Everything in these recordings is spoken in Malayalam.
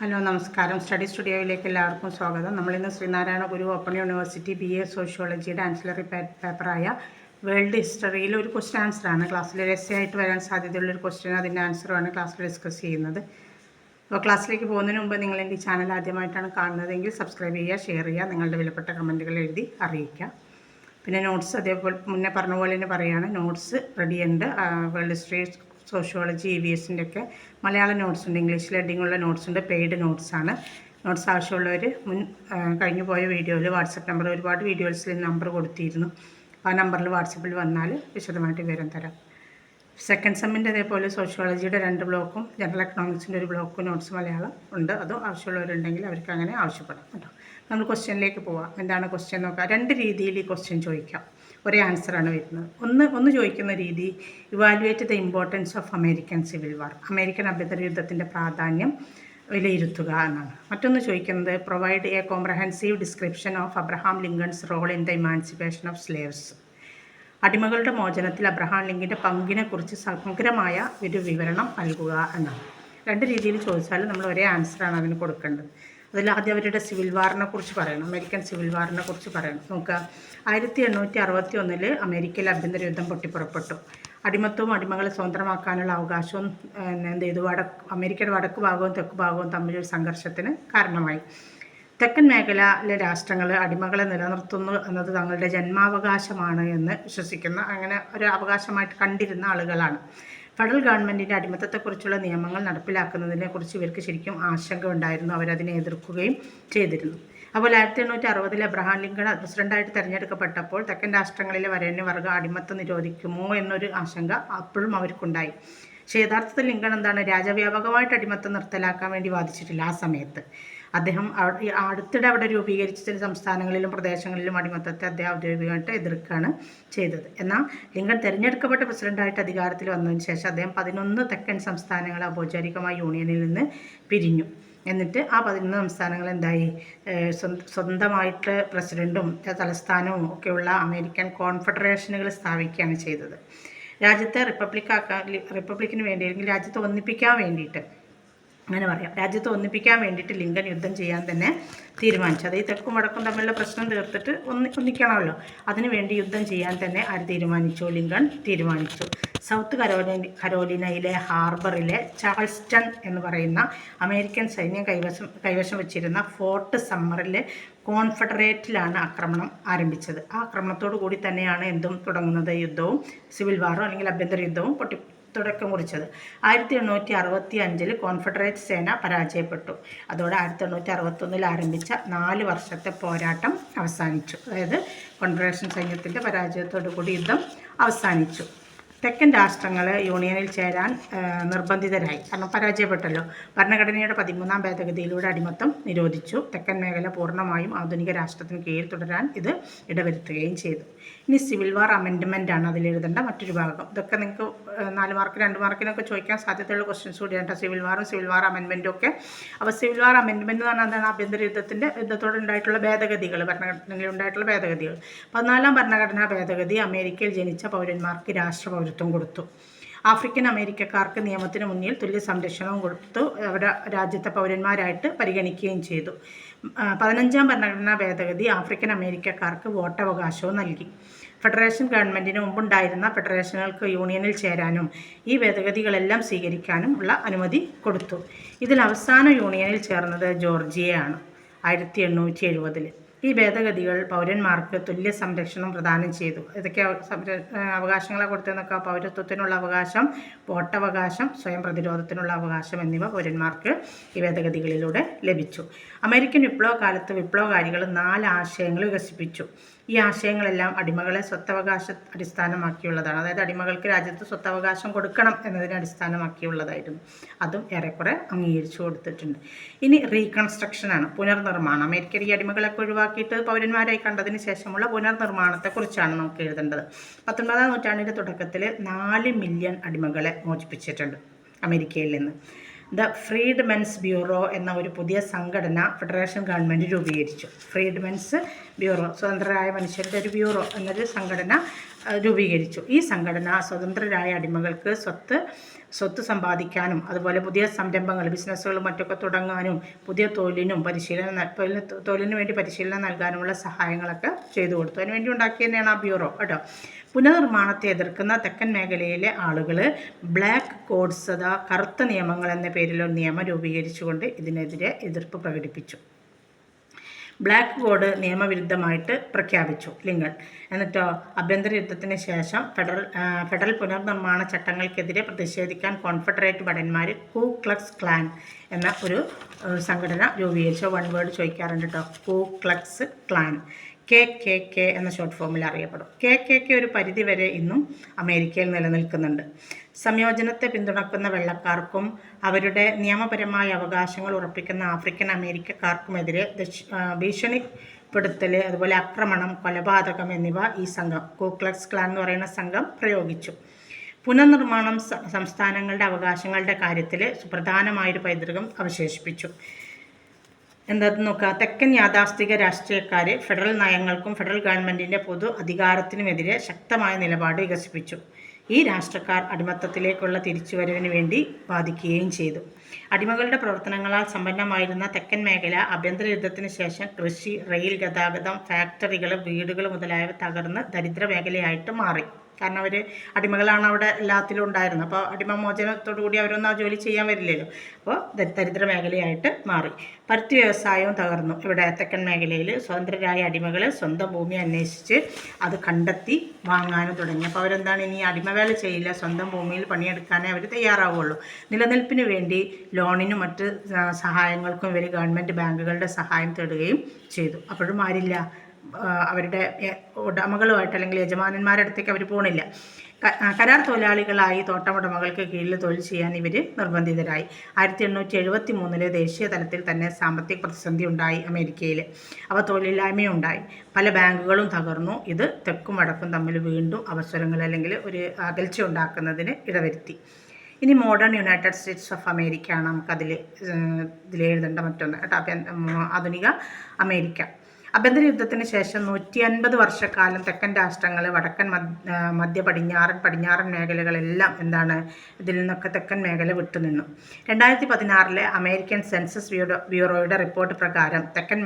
ഹലോ നമസ്കാരം. സ്റ്റഡി സ്റ്റുഡിയോയിലേക്ക് എല്ലാവർക്കും സ്വാഗതം. നമ്മളിന്ന് Sreenarayana Guru open university BA സോഷ്യോളജിയുടെ ആൻസിലറി പേപ്പറായ വേൾഡ് ഹിസ്റ്ററിയിൽ ഒരു ക്വസ്റ്റ്യൻ ആൻസറാണ്. ക്ലാസ്സിൽ എസ്സേ ആയിട്ട് വരാൻ സാധ്യതയുള്ളൊരു ക്വസ്റ്റ്യൻ, അതിൻ്റെ ആൻസറുമാണ് ക്ലാസ്സിൽ ഡിസ്കസ് ചെയ്യുന്നത്. അപ്പോൾ ക്ലാസ്സിലേക്ക് പോകുന്നതിന് മുമ്പ് നിങ്ങൾ എൻ്റെ ഈ ചാനൽ ആദ്യമായിട്ടാണ് കാണുന്നതെങ്കിൽ സബ്സ്ക്രൈബ് ചെയ്യുക, ഷെയർ ചെയ്യുക, നിങ്ങളുടെ വിലപ്പെട്ട കമൻറ്റുകൾ എഴുതി അറിയിക്കുക. പിന്നെ നോട്ട്സ് അതേപോലെ മുന്നേ പറഞ്ഞ പോലെ തന്നെ പറയുകയാണ്, നോട്ട്സ് റെഡിയുണ്ട്. വേൾഡ് ഹിസ്റ്ററി, സോഷ്യോളജി, EVSൻ്റെ ഒക്കെ മലയാളം നോട്ട്സ് ഉണ്ട്, ഇംഗ്ലീഷിൽ ഹെഡിങ്ങുള്ള നോട്ട്സ് ഉണ്ട്, പെയ്ഡ് നോട്ട്സാണ്. നോട്ട്സ് ആവശ്യമുള്ളവർ കഴിഞ്ഞു പോയ വീഡിയോയിൽ വാട്സപ്പ് നമ്പർ, ഒരുപാട് വീഡിയോസിൽ നമ്പർ കൊടുത്തിരുന്നു. ആ നമ്പറിൽ വാട്സപ്പിൽ വന്നാൽ വിശദമായിട്ട് വിവരം തരാം. സെക്കൻഡ് സെമ്മിൻ്റെ അതേപോലെ സോഷ്യോളജിയുടെ 2 ബ്ലോക്കും ജനറൽ എക്കണോമിക്സിൻ്റെ ഒരു ബ്ലോക്കും നോട്ട്സ് മലയാളം ഉണ്ട്. അതും ആവശ്യമുള്ളവരുണ്ടെങ്കിൽ അവർക്ക് അങ്ങനെ ആവശ്യപ്പെടാം കേട്ടോ. നമ്മൾ ക്വസ്റ്റ്യനിലേക്ക് പോവാം. എന്താണ് ക്വസ്റ്റ്യൻ നോക്കാം. 2 രീതിയിൽ ഈ ക്വസ്റ്റ്യൻ ചോദിക്കാം, ഒരേ ആൻസറാണ് വരുന്നത്. ഒന്ന് ചോദിക്കുന്ന രീതി, evaluate the importance of American civil war, American ആഭ്യന്തര യുദ്ധത്തിൻ്റെ പ്രാധാന്യം വിലയിരുത്തുക എന്നാണ്. മറ്റൊന്ന് ചോദിക്കുന്നത്, provide a comprehensive description of Abraham Lincoln's role in the emancipation of slaves, അടിമകളുടെ മോചനത്തിൽ അബ്രഹാം ലിങ്കൻ്റെ പങ്കിനെക്കുറിച്ച് സമഗ്രമായ ഒരു വിവരണം നൽകുക എന്നാണ്. 2 രീതിയിൽ ചോദിച്ചാലും നമ്മൾ ഒരേ ആൻസറാണ് അതിന് കൊടുക്കേണ്ടത്. അതിൽ ആദ്യം അവരുടെ സിവിൽ വാറിനെ കുറിച്ച് പറയണം, അമേരിക്കൻ സിവിൽ വാറിനെ കുറിച്ച് പറയണം. നോക്കുക, 1861 അമേരിക്കയിൽ ആഭ്യന്തര യുദ്ധം പൊട്ടിപ്പുറപ്പെട്ടു. അടിമത്വവും അടിമകളെ സ്വതന്ത്രമാക്കാനുള്ള അവകാശവും എന്ത് ചെയ്തു, അമേരിക്കയുടെ വടക്ക് ഭാഗവും തെക്ക് ഭാഗവും തമ്മിലൊരു സംഘർഷത്തിന് കാരണമായി. തെക്കൻ മേഖലയിലെ രാഷ്ട്രങ്ങൾ അടിമകളെ നിലനിർത്തുന്നു എന്നത് തങ്ങളുടെ ജന്മാവകാശമാണ് എന്ന് വിശ്വസിക്കുന്ന, അങ്ങനെ ഒരു അവകാശമായിട്ട് കണ്ടിരുന്ന ആളുകളാണ്. ഫെഡറൽ ഗവൺമെൻറ്റിൻ്റെ അടിമത്തത്തെക്കുറിച്ചുള്ള നിയമങ്ങൾ നടപ്പിലാക്കുന്നതിനെക്കുറിച്ച് ഇവർക്ക് ശരിക്കും ആശങ്ക ഉണ്ടായിരുന്നു. അവരതിനെ എതിർക്കുകയും ചെയ്തിരുന്നു. അതുപോലെ 1860 അബ്രഹാം ലിങ്കൺ പ്രസിഡൻ്റായിട്ട് തിരഞ്ഞെടുക്കപ്പെട്ടപ്പോൾ തെക്കൻ രാഷ്ട്രങ്ങളിലെ വരേണ്യവർഗ അടിമത്തം നിരോധിക്കുമോ എന്നൊരു ആശങ്ക അപ്പോഴും അവർക്കുണ്ടായി. പക്ഷേ യഥാർത്ഥത്തിൽ ലിങ്കൺ എന്താണ്, രാജ്യവ്യാപകമായിട്ട് അടിമത്തം നിർത്തലാക്കാൻ വേണ്ടി വാദിച്ചിട്ടില്ല ആ സമയത്ത്. അദ്ദേഹം അടുത്തിടെ അവിടെ രൂപീകരിച്ച ചില സംസ്ഥാനങ്ങളിലും പ്രദേശങ്ങളിലും അടിമത്തത്തെ അദ്ദേഹം ഔദ്യോഗികമായിട്ട് എതിർക്കുകയാണ് ചെയ്തത്. എന്നാൽ ലിങ്കൺ തിരഞ്ഞെടുക്കപ്പെട്ട പ്രസിഡൻ്റായിട്ട് അധികാരത്തിൽ വന്നതിന് ശേഷം അദ്ദേഹം 11 തെക്കൻ സംസ്ഥാനങ്ങൾ ഔപചാരികമായി യൂണിയനിൽ നിന്ന് പിരിഞ്ഞു. എന്നിട്ട് ആ 11 സംസ്ഥാനങ്ങൾ എന്തായി, സ്വന്തമായിട്ട് പ്രസിഡൻറ്റും തലസ്ഥാനവും ഒക്കെയുള്ള അമേരിക്കൻ കോൺഫെഡറേഷനുകൾ സ്ഥാപിക്കുകയാണ് ചെയ്തത്. രാജ്യത്തെ റിപ്പബ്ലിക്കിന് വേണ്ടി, അല്ലെങ്കിൽ രാജ്യത്തെ ഒന്നിപ്പിക്കാൻ വേണ്ടിയിട്ട്, അങ്ങനെ പറയാം, രാജ്യത്തെ ഒന്നിപ്പിക്കാൻ വേണ്ടിയിട്ട് ലിങ്കൺ യുദ്ധം ചെയ്യാൻ തന്നെ തീരുമാനിച്ചു. അത് ഈ തെക്കും വടക്കും തമ്മിലുള്ള പ്രശ്നം തീർത്തിട്ട് ഒന്നിക്കണമല്ലോ, അതിനുവേണ്ടി യുദ്ധം ചെയ്യാൻ തന്നെ ലിങ്കൺ തീരുമാനിച്ചു. സൗത്ത് കരോലിനയിലെ ഹാർബറിലെ ചാൾസ്റ്റൺ എന്ന് പറയുന്ന അമേരിക്കൻ സൈന്യം കൈവശം വെച്ചിരുന്ന ഫോർട്ട് സമ്മറിലെ കോൺഫെഡറേറ്റിലാണ് ആക്രമണം ആരംഭിച്ചത്. ആ ആക്രമണത്തോടു കൂടി തന്നെയാണ് എന്തും തുടങ്ങുന്നത്, യുദ്ധവും സിവിൽ വാറും അല്ലെങ്കിൽ ആഭ്യന്തര യുദ്ധവും തുടക്കം കുറിച്ചത്. 1865 കോൺഫെഡറേറ്റ് സേന പരാജയപ്പെട്ടു. അതോടെ 1861 ആരംഭിച്ച 4 വർഷത്തെ പോരാട്ടം അവസാനിച്ചു. അതായത് കോൺഫെഡറേഷൻ സൈന്യത്തിൻ്റെ പരാജയത്തോടു കൂടി യുദ്ധം അവസാനിച്ചു. തെക്കൻ രാഷ്ട്രങ്ങൾ യൂണിയനിൽ ചേരാൻ നിർബന്ധിതരായി, കാരണം പരാജയപ്പെട്ടല്ലോ. ഭരണഘടനയുടെ 13ാം ഭേദഗതിയിലൂടെ അടിമത്തം നിരോധിച്ചു. തെക്കൻ മേഖല പൂർണ്ണമായും ആധുനിക രാഷ്ട്രത്തിന് കീഴിൽ തുടരാൻ ഇത് ഇടവരുത്തുകയും ചെയ്തു. ഇനി സിവിൽ വാർ അമെൻഡ്മെൻ്റ് ആണ് അതിലെഴുതേണ്ട മറ്റൊരു ഭാഗം. ഇതൊക്കെ നിങ്ങൾക്ക് 4 മാർക്ക് 2 മാർക്കിനൊക്കെ ചോദിക്കാൻ സാധ്യതയുള്ള ക്വസ്റ്റ്യൻസ് കൂടിയാണ് സിവിൽ വാറും സിവിൽ വാർ അമെൻഡ്മെൻറ്റും ഒക്കെ. അപ്പോൾ സിവിൽ വാർ അമെൻഡ്മെൻറ്റ് എന്ന് പറഞ്ഞാൽ എന്താണ്, ആഭ്യന്തര യുദ്ധത്തോടുണ്ടായിട്ടുള്ള ഭേദഗതികൾ, ഭരണഘടനയിൽ ഉണ്ടായിട്ടുള്ള ഭേദഗതികൾ. 14ാം ഭരണഘടനാ ഭേദഗതി അമേരിക്കയിൽ ജനിച്ച പൗരന്മാർക്ക് രാഷ്ട്രപൗരത്വം കൊടുത്തു. ആഫ്രിക്കൻ അമേരിക്കക്കാർക്ക് നിയമത്തിന് മുന്നിൽ തുല്യ സംരക്ഷണവും കൊടുത്തു. അവരുടെ രാജ്യത്തെ പൗരന്മാരായിട്ട് പരിഗണിക്കുകയും ചെയ്തു. 15ാം ഭരണഘടനാ ഭേദഗതി ആഫ്രിക്കൻ അമേരിക്കക്കാർക്ക് വോട്ടവകാശവും നൽകി. ഫെഡറേഷൻ ഗവൺമെൻറ്റിന് മുമ്പുണ്ടായിരുന്ന ഫെഡറേഷനുകൾക്ക് യൂണിയനിൽ ചേരാനും ഈ ഭേദഗതികളെല്ലാം സ്വീകരിക്കാനും ഉള്ള അനുമതി കൊടുത്തു. ഇതിൽ അവസാന യൂണിയനിൽ ചേർന്നത് ജോർജിയയാണ് 1870. ഈ ഭേദഗതികൾ പൗരന്മാർക്ക് തുല്യ സംരക്ഷണം പ്രദാനം ചെയ്തു. ഇതൊക്കെ അവകാശങ്ങളെ കൊടുത്തെന്നൊക്കെ, പൗരത്വത്തിനുള്ള അവകാശം, വോട്ടവകാശം, സ്വയം പ്രതിരോധത്തിനുള്ള അവകാശം എന്നിവ പൗരന്മാർക്ക് ഈ ഭേദഗതികളിലൂടെ ലഭിച്ചു. അമേരിക്കൻ വിപ്ലവകാലത്ത് വിപ്ലവകാരികൾ 4 ആശയങ്ങൾ വികസിപ്പിച്ചു. ഈ ആശയങ്ങളെല്ലാം അടിമകളെ സ്വത്തവകാശ അടിസ്ഥാനമാക്കിയുള്ളതാണ്. അതായത് അടിമകൾക്ക് രാജ്യത്ത് സ്വത്തവകാശം കൊടുക്കണം എന്നതിനെ അടിസ്ഥാനമാക്കിയുള്ളതായിരുന്നു. അതും ഏറെക്കുറെ അംഗീകരിച്ചു കൊടുത്തിട്ടുണ്ട്. ഇനി റീകൺസ്ട്രക്ഷനാണ്, പുനർനിർമ്മാണം. അമേരിക്കൻ ഈ അടിമകളൊക്കെ ഒഴിവാക്കിയിട്ട് പൗരന്മാരായി കണ്ടതിന് ശേഷമുള്ള പുനർനിർമ്മാണത്തെക്കുറിച്ചാണ് നമുക്ക് എഴുതേണ്ടത്. 19ാം നൂറ്റാണ്ടിൻ്റെ തുടക്കത്തിൽ 4 മില്യൺ അടിമകളെ മോചിപ്പിച്ചിട്ടുണ്ട് അമേരിക്കയിൽ നിന്ന്. ദ ഫ്രീഡ്മെൻസ് ബ്യൂറോ എന്ന ഒരു പുതിയ സംഘടന ഫെഡറേഷൻ ഗവൺമെൻറ് രൂപീകരിച്ചു. ഫ്രീഡ്മെൻസ് ബ്യൂറോ, സ്വതന്ത്രരായ മനുഷ്യരുടെ ഒരു ബ്യൂറോ എന്നൊരു സംഘടന രൂപീകരിച്ചു. ഈ സംഘടന സ്വതന്ത്രരായ അടിമകൾക്ക് സ്വത്ത് സമ്പാദിക്കാനും അതുപോലെ പുതിയ സംരംഭങ്ങൾ, ബിസിനസ്സുകളും മറ്റൊക്കെ തുടങ്ങാനും പുതിയ തൊഴിലിനു വേണ്ടി പരിശീലനം നൽകാനുമുള്ള സഹായങ്ങളൊക്കെ ചെയ്തു കൊടുത്തു. അതിനുവേണ്ടി ഉണ്ടാക്കി തന്നെയാണ് ആ ബ്യൂറോ കേട്ടോ. പുനർനിർമ്മാണത്തെ എതിർക്കുന്ന തെക്കൻ മേഖലയിലെ ആളുകൾ ബ്ലാക്ക് കോഡ്സ് അഥവാ കറുത്ത നിയമങ്ങൾ എന്ന പേരിലൊരു നിയമം രൂപീകരിച്ചുകൊണ്ട് ഇതിനെതിരെ എതിർപ്പ് പ്രകടിപ്പിച്ചു. ബ്ലാക്ക് കോഡ് നിയമവിരുദ്ധമായിട്ട് പ്രഖ്യാപിച്ചു ലിങ്കൺ. എന്നിട്ടോ ആഭ്യന്തര യുദ്ധത്തിന് ശേഷം ഫെഡറൽ പുനർനിർമ്മാണ ചട്ടങ്ങൾക്കെതിരെ പ്രതിഷേധിക്കാൻ കോൺഫെഡറേറ്റ് ഭടന്മാർ കൂ ക്ലക്സ് ക്ലാൻ എന്ന ഒരു സംഘടന രൂപീകരിച്ചു. വൺ വേർഡ് ചോദിക്കാറുണ്ട് കേട്ടോ, കൂ ക്ലക്സ് ക്ലാൻ. KKK എന്ന ഷോർട്ട് ഫോമിൽ അറിയപ്പെടും. KKK ഒരു പരിധിവരെ ഇന്നും അമേരിക്കയിൽ നിലനിൽക്കുന്നുണ്ട്. സംയോജനത്തെ പിന്തുണക്കുന്ന വെള്ളക്കാർക്കും അവരുടെ നിയമപരമായ അവകാശങ്ങൾ ഉറപ്പിക്കുന്ന ആഫ്രിക്കൻ അമേരിക്കക്കാർക്കുമെതിരെ ഭീഷണിപ്പെടുത്തൽ, അതുപോലെ ആക്രമണം, കൊലപാതകം എന്നിവ ഈ സംഘം, കൂ ക്ലക്സ് ക്ലാൻ എന്ന് പറയുന്ന സംഘം പ്രയോഗിച്ചു. പുനർനിർമ്മാണം സംസ്ഥാനങ്ങളുടെ അവകാശങ്ങളുടെ കാര്യത്തിൽ സുപ്രധാനമായൊരു പൈതൃകം അവശേഷിപ്പിച്ചു. എന്താണെന്ന് നോക്കുക, തെക്കൻ യാഥാസ്ഥിക രാഷ്ട്രീയക്കാർ ഫെഡറൽ നയങ്ങൾക്കും ഫെഡറൽ ഗവൺമെൻറ്റിൻ്റെ പൊതു അധികാരത്തിനുമെതിരെ ശക്തമായ നിലപാട് വികസിപ്പിച്ചു. ഈ രാഷ്ട്രക്കാർ അടിമത്തത്തിലേക്കുള്ള തിരിച്ചുവരവിന് വേണ്ടി വാദിക്കുകയും ചെയ്തു. അടിമകളുടെ പ്രവർത്തനങ്ങളാൽ സമ്പന്നമായിരുന്ന തെക്കൻ മേഖല ആഭ്യന്തര യുദ്ധത്തിന് ശേഷം കൃഷി, റെയിൽ ഗതാഗതം, ഫാക്ടറികൾ, വീടുകൾ മുതലായവ തകർന്ന് ദരിദ്ര മേഖലയായിട്ട് മാറി. കാരണം അവർ അടിമകളാണ് അവിടെ എല്ലാത്തിലും ഉണ്ടായിരുന്നത്. അപ്പോൾ അടിമമോചനത്തോടു കൂടി അവരൊന്നും ആ ജോലി ചെയ്യാൻ വരില്ലല്ലോ. അപ്പോൾ ദരിദ്ര മേഖലയായിട്ട് മാറി. പരുത്തി വ്യവസായവും തകർന്നു. ഇവിടെ തെക്കൻ മേഖലയിൽ സ്വതന്ത്രരായ അടിമകൾ സ്വന്തം ഭൂമി അന്വേഷിച്ച് അത് കണ്ടെത്തി വാങ്ങാനും തുടങ്ങി. അപ്പോൾ അവരെന്താണ്, ഇനി അടിമവേല ചെയ്യില്ല, സ്വന്തം ഭൂമിയിൽ പണിയെടുക്കാനേ അവർ തയ്യാറാവുള്ളൂ. നിലനിൽപ്പിന് വേണ്ടി ലോണിനും മറ്റ് സഹായങ്ങൾക്കും ഇവർ ഗവൺമെൻറ് ബാങ്കുകളുടെ സഹായം തേടുകയും ചെയ്തു. അപ്പോഴും ആരില്ല, അവരുടെ ഉടമകളുമായിട്ട് അല്ലെങ്കിൽ യജമാനന്മാരുടെ അടുത്തേക്ക് അവർ പോണില്ല. കരാർ തൊഴിലാളികളായി തോട്ടമുടമകൾക്ക് കീഴിൽ തൊഴിൽ ചെയ്യാൻ ഇവർ നിർബന്ധിതരായി. 1873 ദേശീയ തലത്തിൽ തന്നെ സാമ്പത്തിക പ്രതിസന്ധി ഉണ്ടായി അമേരിക്കയിൽ. അപ്പോൾ തൊഴിലില്ലായ്മയുണ്ടായി. പല ബാങ്കുകളും തകർന്നു. ഇത് തെക്കും വടക്കും തമ്മിൽ വീണ്ടും അവസരങ്ങൾ അല്ലെങ്കിൽ ഒരു അകൽച്ച ഉണ്ടാക്കുന്നതിന് ഇടവരുത്തി. ഇനി modern United States of America ആണ് നമുക്കതിൽ എഴുതേണ്ട മറ്റൊന്ന് കേട്ടോ. ആധുനിക അമേരിക്ക. ആഭ്യന്തര യുദ്ധത്തിന് ശേഷം 150 വർഷക്കാലം തെക്കൻ രാഷ്ട്രങ്ങൾ, വടക്കൻ മധ്യ പടിഞ്ഞാറൻ മേഖലകളെല്ലാം ഇതിൽ നിന്നൊക്കെ തെക്കൻ മേഖല വിട്ടുനിന്നു. 2016 അമേരിക്കൻ സെൻസസ് ബ്യൂറോയുടെ റിപ്പോർട്ട് പ്രകാരം തെക്കൻ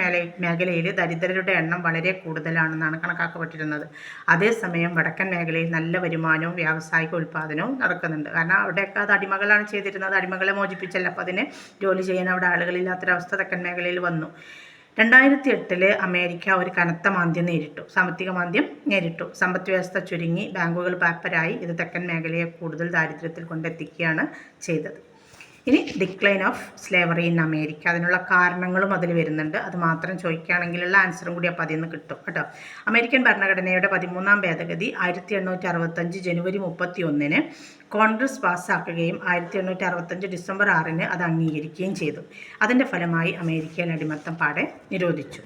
മേഖലയിൽ ദരിദ്രരുടെ എണ്ണം വളരെ കൂടുതലാണെന്നാണ് കണക്കാക്കപ്പെട്ടിരുന്നത്. അതേസമയം വടക്കൻ മേഖലയിൽ നല്ല വരുമാനവും വ്യാവസായിക ഉൽപ്പാദനവും നടക്കുന്നുണ്ട്. കാരണം അവിടെയൊക്കെ അത് അടിമകളാണ് ചെയ്തിരുന്നത്. അടിമകളെ മോചിപ്പിച്ചല്ല, അപ്പോൾ അതിന് ജോലി ചെയ്യാൻ അവിടെ ആളുകളില്ലാത്തൊരവസ്ഥ തെക്കൻ മേഖലയിൽ വന്നു. 2008 അമേരിക്ക ഒരു കനത്ത മാന്ദ്യം സാമ്പത്തിക മാന്ദ്യം നേരിട്ടു. സമ്പദ് വ്യവസ്ഥ ചുരുങ്ങി, ബാങ്കുകൾ പാപ്പരായി. ഇത് തെക്കൻ മേഖലയെ കൂടുതൽ ദാരിദ്ര്യത്തിൽ കൊണ്ടെത്തിക്കുകയാണ് ചെയ്തത്. ഇനി decline of slavery in America, അതിനുള്ള കാരണങ്ങളും അതിൽ വരുന്നുണ്ട്. അത് മാത്രം ചോദിക്കുകയാണെങ്കിലുള്ള ആൻസറും കൂടി അപ്പോൾ അതിൽ നിന്ന് കിട്ടും കേട്ടോ. അമേരിക്കൻ ഭരണഘടനയുടെ 13ാം ഭേദഗതി 1865 ജനുവരി 31 കോൺഗ്രസ് പാസ്സാക്കുകയും 1865 ഡിസംബർ 6 അത് അംഗീകരിക്കുകയും ചെയ്തു. അതിൻ്റെ ഫലമായി അമേരിക്കയിൽ അടിമത്തം പാടെ നിരോധിച്ചു.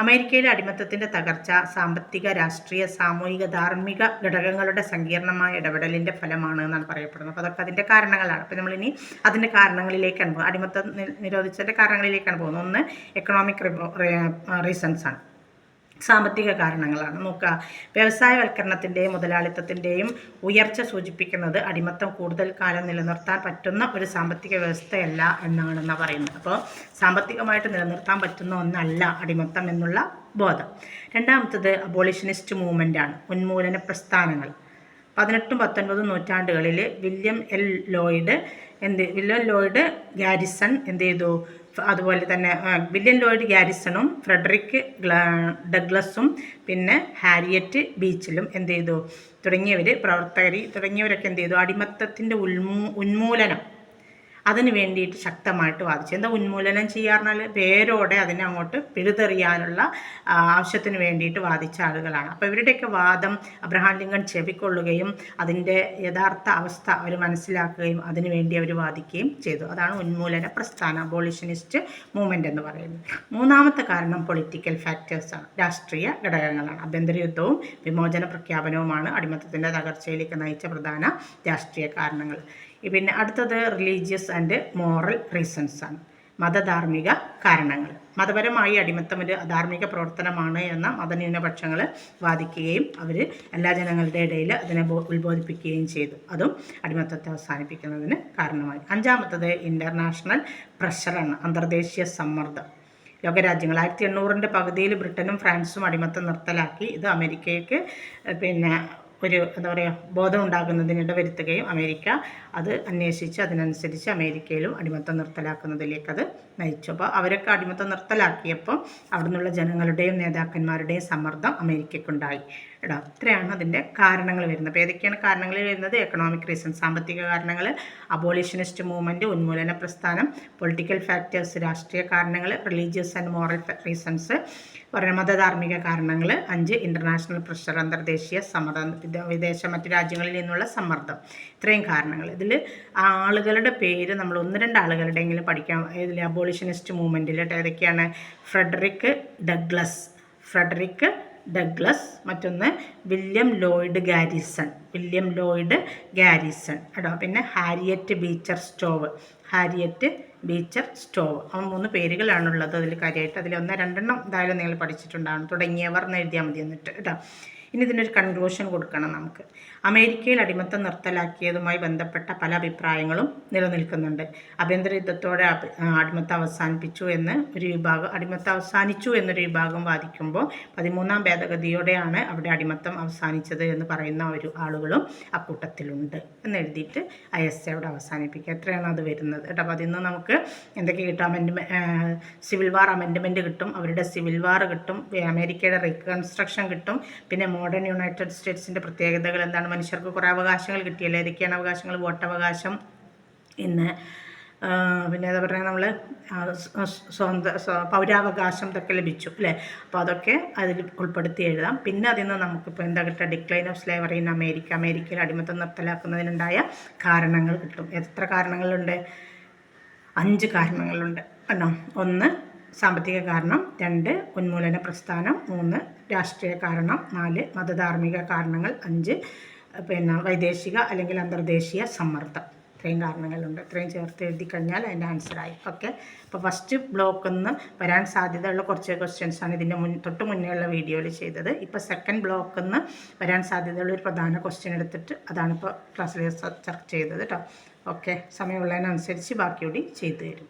അമേരിക്കയിലെ അടിമത്തത്തിൻ്റെ തകർച്ച സാമ്പത്തിക, രാഷ്ട്രീയ, സാമൂഹിക, ധാർമ്മിക ഘടകങ്ങളുടെ സങ്കീർണമായ ഇടപെടലിൻ്റെ ഫലമാണ് എന്നാണ് പറയപ്പെടുന്നത്. അപ്പോൾ അതൊക്കെ അതിൻ്റെ കാരണങ്ങളാണ്. അപ്പോൾ നമ്മളിനി അതിൻ്റെ കാരണങ്ങളിലേക്കാണ് പോകുന്നത്. അടിമത്തം നിരോധിച്ചതിൻ്റെ കാരണങ്ങളിലേക്കാണ് പോകുന്നത്. ഒന്ന് എക്കണോമിക് റീസൺസ് ആണ്, സാമ്പത്തിക കാരണങ്ങളാണ്. നോക്കുക, വ്യവസായവൽക്കരണത്തിൻ്റെയും മുതലാളിത്തത്തിൻ്റെയും ഉയർച്ച സൂചിപ്പിക്കുന്നത് അടിമത്തം കൂടുതൽ കാലം നിലനിർത്താൻ പറ്റുന്ന ഒരു സാമ്പത്തിക വ്യവസ്ഥയല്ല എന്നാണെന്നാണ് പറയുന്നത്. അപ്പോൾ സാമ്പത്തികമായിട്ട് നിലനിർത്താൻ പറ്റുന്ന ഒന്നല്ല അടിമത്തം എന്നുള്ള ബോധം. രണ്ടാമത്തത് അബോളിഷനിസ്റ്റ് മൂവ്മെൻ്റാണ്, ഉന്മൂലന പ്രസ്ഥാനങ്ങൾ. 18 19 നൂറ്റാണ്ടുകളിൽ വില്യം ലോയ്ഡ് ഗാരിസൺ എന്ത് ചെയ്തു? അതുപോലെ തന്നെ വില്യം ലോയ്ഡ് ഗാരിസണും ഫ്രെഡറിക് ഡഗ്ലസും പിന്നെ ഹാരിയറ്റ് ബീച്ചിലും എന്ത് ചെയ്തു? തുടങ്ങിയവരൊക്കെ എന്ത് ചെയ്തു? അടിമത്തത്തിൻ്റെ ഉന്മൂലനം അതിന് വേണ്ടിയിട്ട് ശക്തമായിട്ട് വാദിച്ചു. എന്താ ഉന്മൂലനം ചെയ്യാറുണ്ടാൽ? വേരോടെ അതിനെ അങ്ങോട്ട് പിഴുതെറിയാനുള്ള ആവശ്യത്തിന് വേണ്ടിയിട്ട് വാദിച്ച ആളുകളാണ്. അപ്പോൾ ഇവരുടെയൊക്കെ വാദം അബ്രഹാം ലിങ്കൺ ചെവിക്കൊള്ളുകയും അതിൻ്റെ യഥാർത്ഥ അവസ്ഥ അവർ മനസ്സിലാക്കുകയും അതിനു വേണ്ടി അവർ വാദിക്കുകയും ചെയ്തു. അതാണ് ഉന്മൂലന പ്രസ്ഥാനം, അബോളിഷനിസ്റ്റ് മൂവ്മെൻ്റ് എന്ന് പറയുന്നത്. മൂന്നാമത്തെ കാരണം പൊളിറ്റിക്കൽ ഫാക്ടേഴ്സാണ്, രാഷ്ട്രീയ ഘടകങ്ങളാണ്. ആഭ്യന്തര യുദ്ധവും വിമോചന പ്രഖ്യാപനവുമാണ് അടിമത്തത്തിൻ്റെ തകർച്ചയിലേക്ക് നയിച്ച പ്രധാന രാഷ്ട്രീയ കാരണങ്ങൾ. പിന്നെ അടുത്തത് റിലീജിയസ് ആൻഡ് മോറൽ റീസൺസ് ആണ്. മതധാർമ്മിക കാരണങ്ങൾ. മതപരമായി അടിമത്തം ഒരു അധാർമിക പ്രവർത്തനമാണ് എന്ന മതന്യൂനപക്ഷങ്ങൾ വാദിക്കുകയും അവർ എല്ലാ ജനങ്ങളുടെ ഇടയിൽ അതിനെ ഉത്ബോധിപ്പിക്കുകയും ചെയ്തു. അതും അടിമത്തത്തെ അവസാനിപ്പിക്കുന്നതിന് കാരണമായി. അഞ്ചാമത്തത് ഇൻ്റർനാഷണൽ പ്രഷറാണ്, അന്തർദേശീയ സമ്മർദ്ദം. ലോകരാജ്യങ്ങൾ 1800-ൻ്റെ പകുതിയിൽ ബ്രിട്ടനും ഫ്രാൻസും അടിമത്തം നിർത്തലാക്കി. ഇത് അമേരിക്കയ്ക്ക് ഒരു എന്താ പറയുക ബോധം ഉണ്ടാകുന്നതിനിട വരുത്തുകയും അമേരിക്ക അത് അന്വേഷിച്ച് അതിനനുസരിച്ച് അമേരിക്കയിലും അടിമത്തം നിർത്തലാക്കുന്നതിലേക്ക് അത് നയിച്ചു. അപ്പോൾ അവരൊക്കെ അടിമത്തം നിർത്തലാക്കിയപ്പോൾ അവിടെ നിന്നുള്ള ജനങ്ങളുടെയും നേതാക്കന്മാരുടെയും സമ്മർദ്ദം അമേരിക്കയ്ക്കുണ്ടായി. ഇത്രയാണ് അതിൻ്റെ കാരണങ്ങൾ വരുന്നത്. അപ്പോൾ ഏതൊക്കെയാണ് കാരണങ്ങൾ വരുന്നത്? എക്കണോമിക് റീസൺ, സാമ്പത്തിക കാരണങ്ങൾ, അബോളിഷനിസ്റ്റ് മൂവ്മെൻറ്റ്, ഉന്മൂലന പ്രസ്ഥാനം, പൊളിറ്റിക്കൽ ഫാക്ടേഴ്സ്, രാഷ്ട്രീയ കാരണങ്ങൾ, റിലീജിയസ് ആൻഡ് മോറൽ റീസൺസ്, മതധാർമ്മിക കാരണങ്ങൾ, 5 ഇൻ്റർനാഷണൽ പ്രഷർ, അന്തർദേശീയ സമ്മർദ്ദം, മറ്റു രാജ്യങ്ങളിൽ നിന്നുള്ള സമ്മർദ്ദം. ഇത്രയും കാരണങ്ങൾ. ഇതിൽ ആളുകളുടെ പേര് നമ്മൾ 1-2 ആളുകളുടെയെങ്കിലും പഠിക്കാം. ഇതിൽ അബോളിഷനിസ്റ്റ് മൂവ്മെൻറ്റിൽ ഏതൊക്കെയാണ്? ഫ്രെഡറിക് ഡഗ്ലസ്, മറ്റൊന്ന് വില്യം ലോയ്ഡ് ഗാരിസൺ പിന്നെ ഹാരിയറ്റ് ബീച്ചർ സ്റ്റോവ്. ആ 3 പേരുകളാണുള്ളത് അതിൽ കാര്യമായിട്ട്. അതിൽ 1-2 എന്തായാലും നിങ്ങൾ പഠിച്ചിട്ടുണ്ടാകും. തുടങ്ങിയവർ എന്ന് എഴുതിയാൽ മതി എന്നിട്ട് ഇനി ഇതിനൊരു കൺക്ലൂഷൻ കൊടുക്കണം നമുക്ക്. അമേരിക്കയിൽ അടിമത്തം നിർത്തലാക്കിയതുമായി ബന്ധപ്പെട്ട പല അഭിപ്രായങ്ങളും നിലനിൽക്കുന്നുണ്ട്. ആഭ്യന്തര യുദ്ധത്തോടെ അടിമത്തം അവസാനിച്ചു എന്നൊരു വിഭാഗം വാദിക്കുമ്പോൾ 13-ാം ഭേദഗതിയോടെയാണ് അവിടെ അടിമത്തം അവസാനിച്ചത് എന്ന് പറയുന്ന ഒരു ആളുകളും അക്കൂട്ടത്തിലുണ്ട് എന്ന് എഴുതിയിട്ട് അവിടെ അവസാനിപ്പിക്കുക. എത്രയാണ് അത് വരുന്നത് അപ്പോൾ അതിൽ നിന്ന് നമുക്ക് എന്തൊക്കെ കിട്ടും? സിവിൽ വാർ അമെൻഡ്മെൻറ്റ് കിട്ടും, അവരുടെ സിവിൽ വാർ കിട്ടും, അമേരിക്കയുടെ റീകൺസ്ട്രക്ഷൻ കിട്ടും. പിന്നെ മോഡേൺ യുണൈറ്റഡ് സ്റ്റേറ്റ്സിൻ്റെ പ്രത്യേകതകൾ എന്താണ്? മനുഷ്യർക്ക് കുറേ അവകാശങ്ങൾ കിട്ടിയല്ലേ. ഏതൊക്കെയാണ് അവകാശങ്ങൾ? വോട്ടവകാശം, പിന്നെ എന്താ പറയുക, നമ്മൾ പൗരാവകാശം ഇതൊക്കെ ലഭിച്ചു അല്ലേ. അപ്പോൾ അതൊക്കെ അതിൽ ഉൾപ്പെടുത്തി എഴുതാം. പിന്നെ അതിൽ നിന്ന് നമുക്കിപ്പോൾ എന്താ കിട്ടുക? ഡിക്ലൈൻ ഓഫ് സ്ലേവറി ഇൻ അമേരിക്കയിൽ അടിമത്തം നിർത്തലാക്കുന്നതിനുണ്ടായ കാരണങ്ങൾ കിട്ടും. എത്ര കാരണങ്ങളുണ്ട്? 5 കാരണങ്ങളുണ്ട് കേട്ടോ. 1 സാമ്പത്തിക കാരണം, 2 ഉന്മൂലന പ്രസ്ഥാനം, 3 രാഷ്ട്രീയ കാരണം, 4 മതധാർമ്മിക കാരണങ്ങൾ, 5 വൈദേശിക അല്ലെങ്കിൽ അന്തർദേശീയ സമ്മർദ്ദം. ഇത്രയും കാരണങ്ങളുണ്ട്. ഇത്രയും ചേർത്ത് എഴുതി കഴിഞ്ഞാൽ അതിൻ്റെ ആൻസറായി. ഓക്കെ. അപ്പോൾ ഫസ്റ്റ് ബ്ലോക്കിൽ നിന്ന് വരാൻ സാധ്യതയുള്ള കുറച്ച് ക്വസ്റ്റ്യൻസാണ് ഇതിൻ്റെ തൊട്ട് മുന്നേയുള്ള വീഡിയോയിൽ ചെയ്തത്. ഇപ്പോൾ സെക്കൻഡ് ബ്ലോക്കിൽ നിന്ന് വരാൻ സാധ്യതയുള്ള ഒരു പ്രധാന ക്വസ്റ്റ്യൻ എടുത്തിട്ട് അതാണ് ഇപ്പോൾ ക്ലാസ്സിൽ ചർച്ച ചെയ്തത് കേട്ടോ. ഓക്കെ. സമയമുള്ളതിനനുസരിച്ച് ബാക്കി കൂടി ചെയ്തു തരും.